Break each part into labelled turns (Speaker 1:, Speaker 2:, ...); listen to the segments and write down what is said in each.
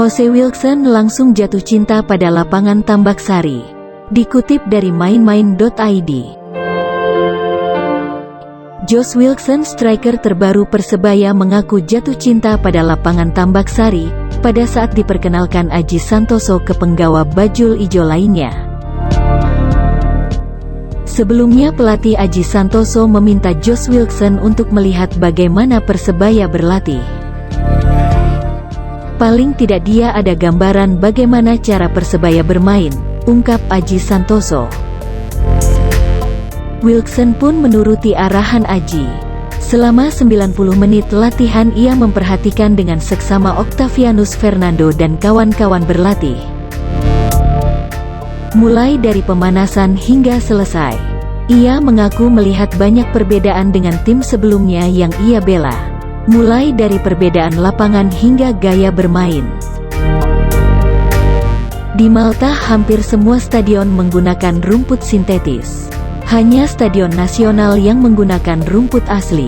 Speaker 1: Jose Wilkson langsung jatuh cinta pada lapangan Tambak Sari. Dikutip dari mainmain.id. Josh Wilkson, striker terbaru Persebaya, mengaku jatuh cinta pada lapangan Tambak Sari pada saat diperkenalkan Aji Santoso ke penggawa bajul ijo lainnya. Sebelumnya pelatih Aji Santoso meminta Josh Wilkson untuk melihat bagaimana Persebaya berlatih. Paling tidak dia ada gambaran bagaimana cara Persebaya bermain, ungkap Aji Santoso. Wilkson pun menuruti arahan Aji. Selama 90 menit latihan ia memperhatikan dengan seksama Octavianus Fernando dan kawan-kawan berlatih. Mulai dari pemanasan hingga selesai, ia mengaku melihat banyak perbedaan dengan tim sebelumnya yang ia bela. Mulai dari perbedaan lapangan hingga gaya bermain. Di Malta hampir semua stadion menggunakan rumput sintetis. Hanya Stadion Nasional yang menggunakan rumput asli.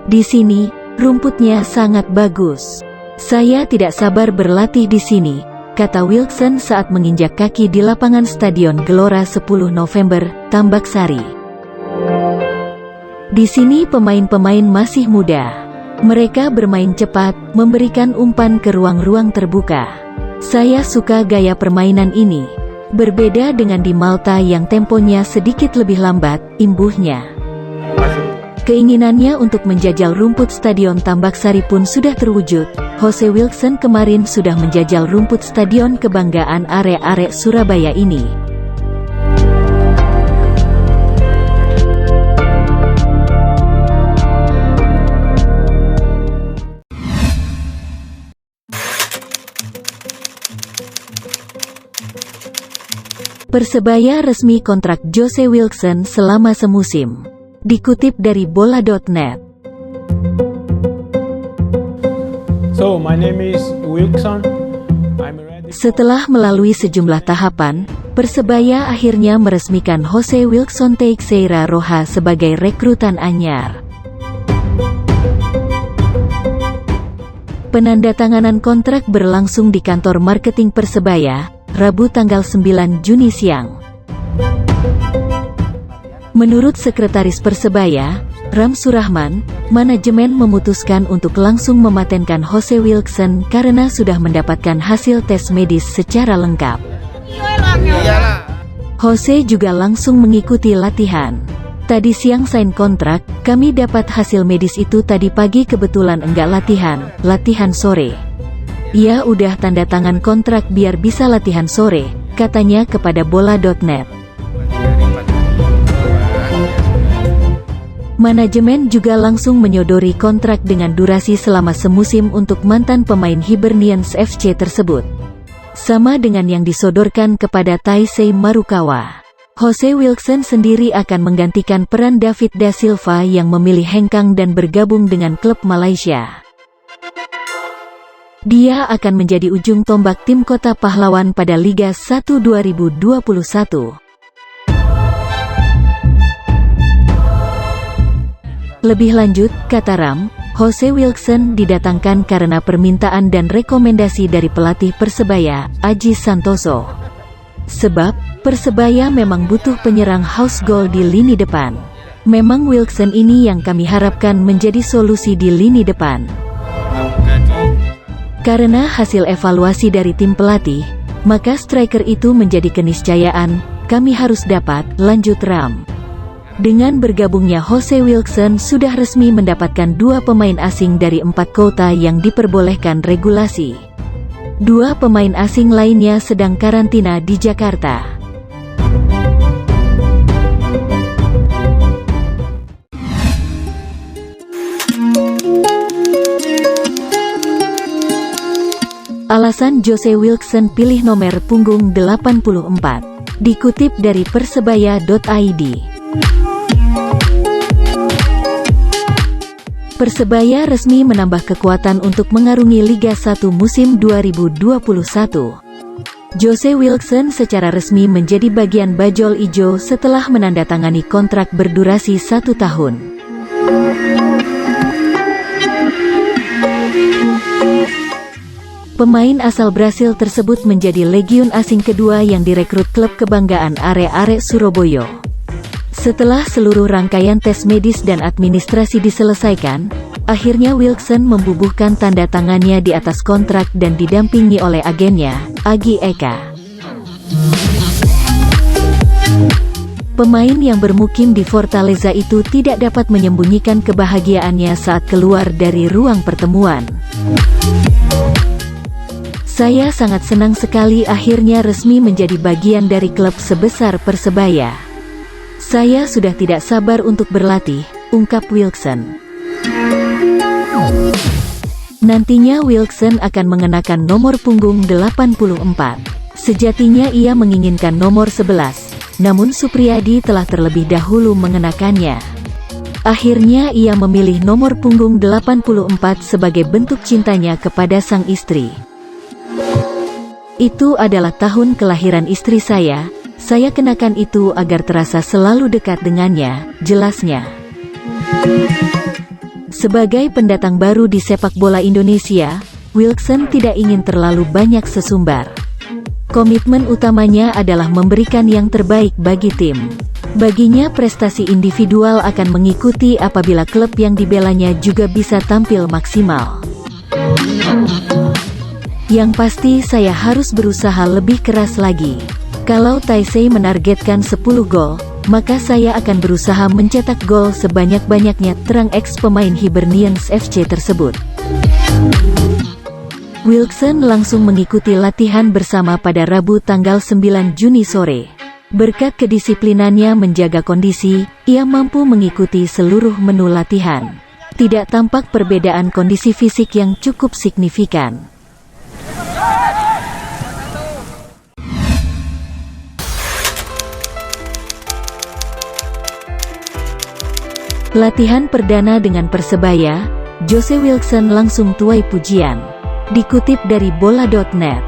Speaker 1: Di sini, rumputnya sangat bagus. Saya tidak sabar berlatih di sini, kata Wilkson saat menginjak kaki di lapangan Stadion Gelora 10 November, Tambak Sari. Di sini pemain-pemain masih muda. Mereka bermain cepat, memberikan umpan ke ruang-ruang terbuka. Saya suka gaya permainan ini. Berbeda dengan di Malta yang temponya sedikit lebih lambat, imbuhnya. Keinginannya untuk menjajal rumput Stadion Tambak Sari pun sudah terwujud. Jose Wilkson kemarin sudah menjajal rumput Stadion Kebanggaan Arek-Arek Surabaya ini. Persebaya resmi kontrak Jose Wilkson selama semusim. Dikutip dari bola.net.
Speaker 2: So, my name is Wilkson.
Speaker 1: Setelah melalui sejumlah tahapan, Persebaya akhirnya meresmikan Jose Wilkson Teixeira Rocha sebagai rekrutan anyar. Penandatanganan kontrak berlangsung di kantor marketing Persebaya, Rabu tanggal 9 Juni siang. Menurut Sekretaris Persebaya, Ram Surahman, manajemen memutuskan untuk langsung mematenkan Jose Wilkson karena sudah mendapatkan hasil tes medis secara lengkap. Jose juga langsung mengikuti latihan. Tadi siang sign kontrak, kami dapat hasil medis itu tadi pagi, kebetulan enggak latihan sore. Ia udah tanda tangan kontrak biar bisa latihan sore, katanya kepada bola.net. Manajemen juga langsung menyodori kontrak dengan durasi selama semusim untuk mantan pemain Hibernians FC tersebut. Sama dengan yang disodorkan kepada Taisei Marukawa. Jose Wilkson sendiri akan menggantikan peran David Da Silva yang memilih hengkang dan bergabung dengan klub Malaysia. Dia akan menjadi ujung tombak tim Kota Pahlawan pada Liga 1 2021. Lebih lanjut, kata Ram, Jose Wilkson didatangkan karena permintaan dan rekomendasi dari pelatih Persebaya, Aji Santoso. Sebab, Persebaya memang butuh penyerang house goal di lini depan. Memang Wilkson ini yang kami harapkan menjadi solusi di lini depan. Karena hasil evaluasi dari tim pelatih, maka striker itu menjadi keniscayaan, kami harus dapat, lanjut Ram. Dengan bergabungnya Jose Wilkson sudah resmi mendapatkan 2 pemain asing dari 4 kota yang diperbolehkan regulasi. 2 pemain asing lainnya sedang karantina di Jakarta. Alasan Jose Wilkson pilih nomor punggung 84. Dikutip dari persebaya.id. Persebaya resmi menambah kekuatan untuk mengarungi Liga 1 musim 2021. Jose Wilkson secara resmi menjadi bagian bajul ijo setelah menandatangani kontrak berdurasi 1 tahun. Pemain asal Brasil tersebut menjadi legiun asing kedua yang direkrut klub kebanggaan Arek-Arek Surabaya. Setelah seluruh rangkaian tes medis dan administrasi diselesaikan, akhirnya Wilkson membubuhkan tanda tangannya di atas kontrak dan didampingi oleh agennya, Agi Eka. Pemain yang bermukim di Fortaleza itu tidak dapat menyembunyikan kebahagiaannya saat keluar dari ruang pertemuan. Saya sangat senang sekali akhirnya resmi menjadi bagian dari klub sebesar Persebaya. Saya sudah tidak sabar untuk berlatih, ungkap Wilkson. Nantinya Wilkson akan mengenakan nomor punggung 84. Sejatinya ia menginginkan nomor 11, namun Supriyadi telah terlebih dahulu mengenakannya. Akhirnya ia memilih nomor punggung 84 sebagai bentuk cintanya kepada sang istri. Itu adalah tahun kelahiran istri saya kenakan itu agar terasa selalu dekat dengannya, jelasnya. Sebagai pendatang baru di sepak bola Indonesia, Wilkson tidak ingin terlalu banyak sesumbar. Komitmen utamanya adalah memberikan yang terbaik bagi tim. Baginya prestasi individual akan mengikuti apabila klub yang dibelanya juga bisa tampil maksimal. Yang pasti saya harus berusaha lebih keras lagi. Kalau Taisei menargetkan 10 gol, maka saya akan berusaha mencetak gol sebanyak-banyaknya, terang ex-pemain Hibernians FC tersebut. Wilkson langsung mengikuti latihan bersama pada Rabu tanggal 9 Juni sore. Berkat kedisiplinannya menjaga kondisi, ia mampu mengikuti seluruh menu latihan. Tidak tampak perbedaan kondisi fisik yang cukup signifikan. Latihan perdana dengan Persebaya, Jose Wilkson langsung tuai pujian. Dikutip dari bola.net.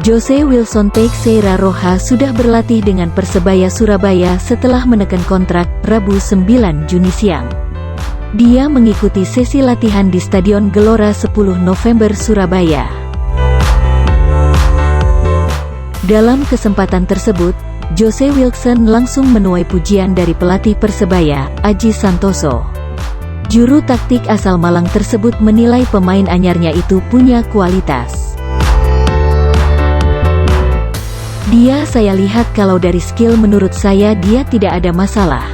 Speaker 1: Jose Wilson Teixeira Rocha sudah berlatih dengan Persebaya Surabaya setelah menekan kontrak Rabu 9 Juni siang. Dia mengikuti sesi latihan di Stadion Gelora 10 November Surabaya. Dalam kesempatan tersebut, Jose Wilkson langsung menuai pujian dari pelatih Persebaya, Aji Santoso. Juru taktik asal Malang tersebut menilai pemain anyarnya itu punya kualitas. Saya lihat kalau dari skill menurut saya dia tidak ada masalah.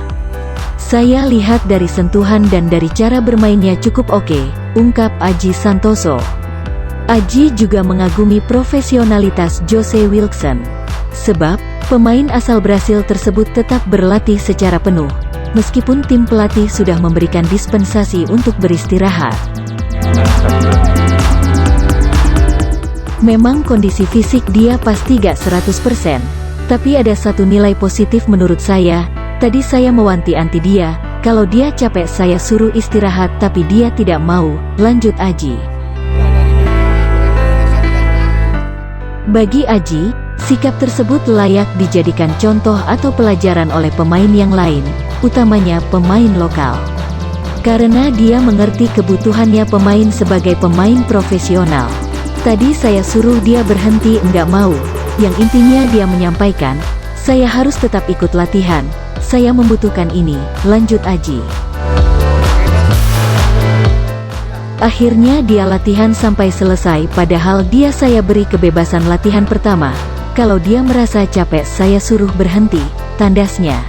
Speaker 1: Saya lihat dari sentuhan dan dari cara bermainnya cukup oke, ungkap Aji Santoso. Aji juga mengagumi profesionalitas Jose Wilkson. Sebab, pemain asal Brasil tersebut tetap berlatih secara penuh, meskipun tim pelatih sudah memberikan dispensasi untuk beristirahat. Memang kondisi fisik dia pasti gak 100%, tapi ada satu nilai positif menurut saya. Tadi saya mewanti-wanti dia, kalau dia capek saya suruh istirahat tapi dia tidak mau, lanjut Aji. Bagi Aji, sikap tersebut layak dijadikan contoh atau pelajaran oleh pemain yang lain, utamanya pemain lokal. Karena dia mengerti kebutuhannya pemain sebagai pemain profesional. Tadi saya suruh dia berhenti enggak mau, yang intinya dia menyampaikan, saya harus tetap ikut latihan, saya membutuhkan ini, lanjut Aji. Akhirnya dia latihan sampai selesai padahal saya beri kebebasan latihan pertama. Kalau dia merasa capek saya suruh berhenti, tandasnya.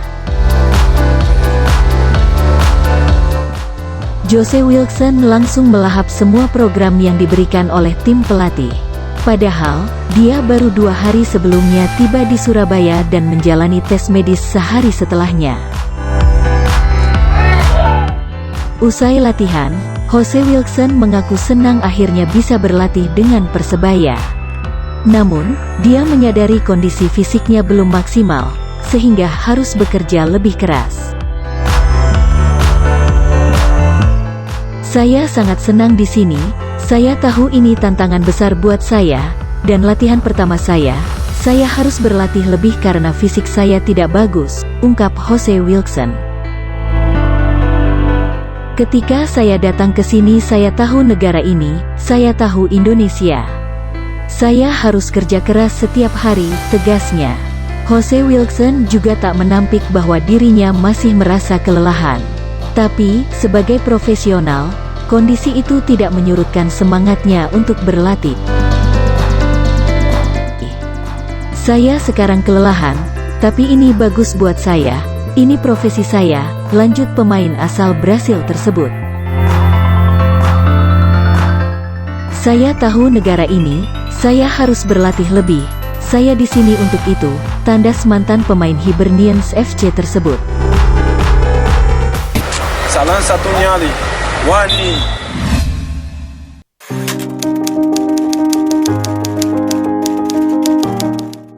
Speaker 1: Jose Wilkson langsung melahap semua program yang diberikan oleh tim pelatih. Padahal, dia baru 2 hari sebelumnya tiba di Surabaya dan menjalani tes medis sehari setelahnya. Usai latihan, Jose Wilkson mengaku senang akhirnya bisa berlatih dengan Persebaya. Namun, dia menyadari kondisi fisiknya belum maksimal, sehingga harus bekerja lebih keras. Saya sangat senang di sini, saya tahu ini tantangan besar buat saya, dan latihan pertama saya harus berlatih lebih karena fisik saya tidak bagus, ungkap Jose Wilkson. Ketika saya datang ke sini saya tahu negara ini, Saya tahu Indonesia. Saya harus kerja keras setiap hari, tegasnya. Jose Wilson juga tak menampik bahwa dirinya masih merasa kelelahan. Tapi, sebagai profesional, kondisi itu tidak menyurutkan semangatnya untuk berlatih. Saya sekarang kelelahan, tapi ini bagus buat saya. Ini profesi saya, lanjut pemain asal Brasil tersebut. Saya tahu negara ini, saya harus berlatih lebih. Saya di sini untuk itu, tandas mantan pemain Hibernians FC tersebut.
Speaker 3: Salah satunya Ali, Wani.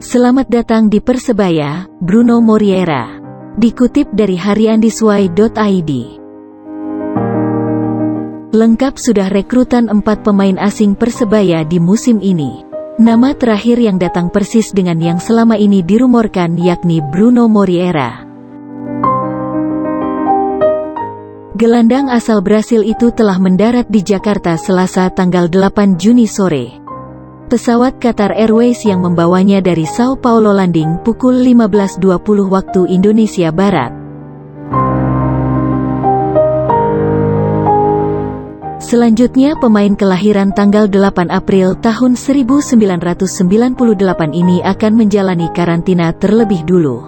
Speaker 1: Selamat datang di Persebaya, Bruno Moreira. Dikutip dari hariandiswai.id. Lengkap sudah rekrutan 4 pemain asing Persebaya di musim ini. Nama terakhir yang datang persis dengan yang selama ini dirumorkan yakni Bruno Moreira. Gelandang asal Brasil itu telah mendarat di Jakarta Selasa tanggal 8 Juni sore. Pesawat Qatar Airways yang membawanya dari Sao Paulo landing pukul 15.20 waktu Indonesia Barat. Selanjutnya pemain kelahiran tanggal 8 April tahun 1998 ini akan menjalani karantina terlebih dulu.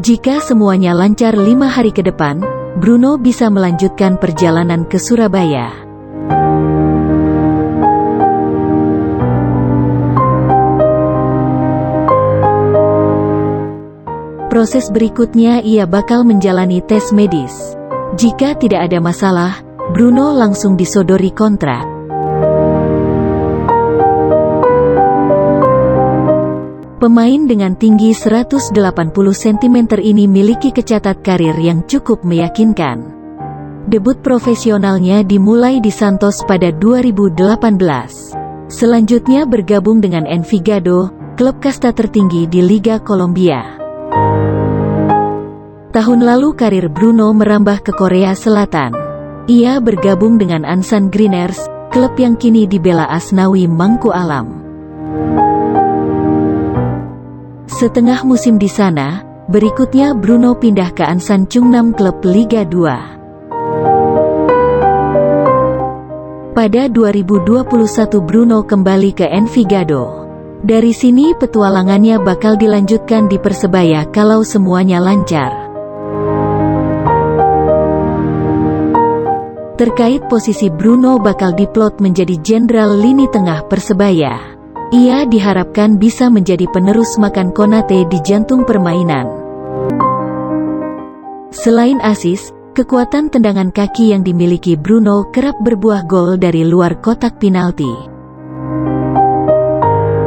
Speaker 1: Jika semuanya lancar 5 hari ke depan, Bruno bisa melanjutkan perjalanan ke Surabaya. Proses berikutnya ia bakal menjalani tes medis. Jika tidak ada masalah, Bruno langsung disodori kontrak. Pemain dengan tinggi 180 cm ini miliki kecatat karir yang cukup meyakinkan. Debut profesionalnya dimulai di Santos pada 2018. Selanjutnya bergabung dengan Envigado, klub kasta tertinggi di Liga Kolombia. Tahun lalu karir Bruno merambah ke Korea Selatan. Ia bergabung dengan Ansan Greeners, klub yang kini dibela Asnawi Mangku Alam. Setengah musim di sana, berikutnya Bruno pindah ke Ansan Chungnam klub Liga 2. Pada 2021 Bruno kembali ke Envigado. Dari sini petualangannya bakal dilanjutkan di Persebaya kalau semuanya lancar. Terkait posisi Bruno bakal diplot menjadi jenderal lini tengah Persebaya. Ia diharapkan bisa menjadi penerus makan Konate di jantung permainan. Selain asis, kekuatan tendangan kaki yang dimiliki Bruno kerap berbuah gol dari luar kotak penalti.